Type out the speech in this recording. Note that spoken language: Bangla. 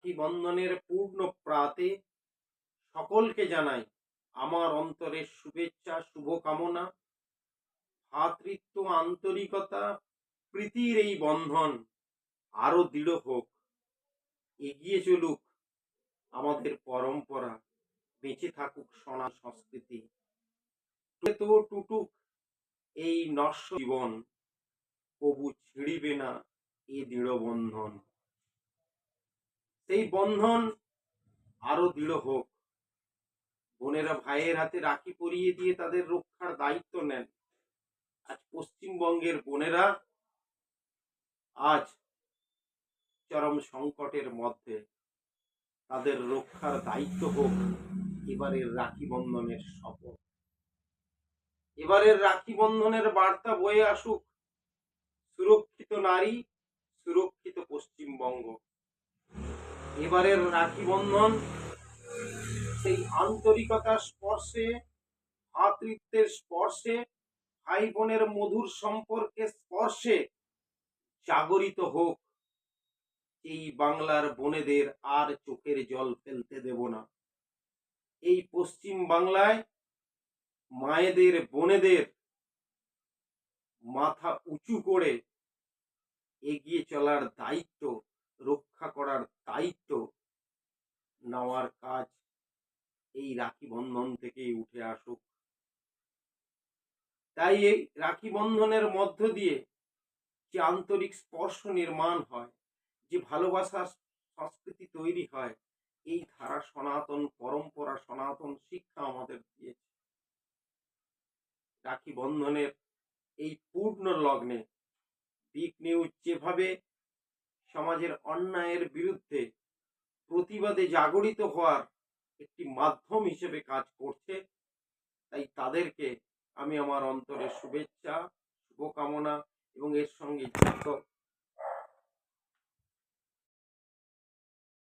রাখি বন্ধনের পূর্ণ প্রাতে সকলকে জানাই আমার অন্তরের শুভেচ্ছা, শুভকামনা। ভ্রাতৃত্ব, আন্তরিকতা, প্রীতির এই বন্ধন আরো দৃঢ় হোক, এগিয়ে চলুক আমাদের পরম্পরা, বেঁচে থাকুক সনাতন সংস্কৃতি। তো টুটুক এই নশ্বর জীবন, কবু ছিঁড়িবে না এ দৃঢ় বন্ধন। সেই বন্ধন আরো দৃঢ় হোক। বোনেরা ভাইয়ের হাতে রাখি পরিয়ে দিয়ে তাদের রক্ষার দায়িত্ব নেন। আজ পশ্চিমবঙ্গের বোনেরা আজ চরম সংকটের মধ্যে, তাদের রক্ষার দায়িত্ব হোক এবারের রাখি বন্ধনের শপথ। এবারের রাখি বন্ধনের বার্তা বয়ে আসুক সুরক্ষিত নারী, সুরক্ষিত পশ্চিমবঙ্গ। এবারের রাখি বন্ধন সেই আন্তরিকতার স্পর্শে, ভ্রাতৃত্বের স্পর্শে, ভাই বোনের মধুর সম্পর্কের স্পর্শে জাগরিত হোক। এই বাংলার বোনেদের আর চোখের জল ফেলতে দেব না। এই পশ্চিম বাংলায় মায়েদের, বোনেদের মাথা উঁচু করে এগিয়ে চলার দায়িত্ব, রক্ষা করার দায়িত্ব নেওয়ার কাজ এই রাখি বন্ধন থেকেই উঠে আসুক। তাই এই রাখি বন্ধনের মধ্য দিয়ে যে আন্তরিক স্পর্শ নির্মাণ হয়, যে ভালোবাসার সংস্কৃতি তৈরি হয়, এই ধারা সনাতন পরম্পরা, সনাতন শিক্ষা আমাদের দিয়েছে। রাখি বন্ধনের এই পূর্ণ লগ্নে বিগ নিউজ যেভাবে সমাজের অন্যায়ের বিরুদ্ধে প্রতিবাদে জাগরিত হওয়ার একটি মাধ্যম হিসেবে কাজ করছে, তাই তাদেরকে আমি আমার অন্তরের শুভেচ্ছা, শুভকামনা এবং এর সঙ্গে যুক্ত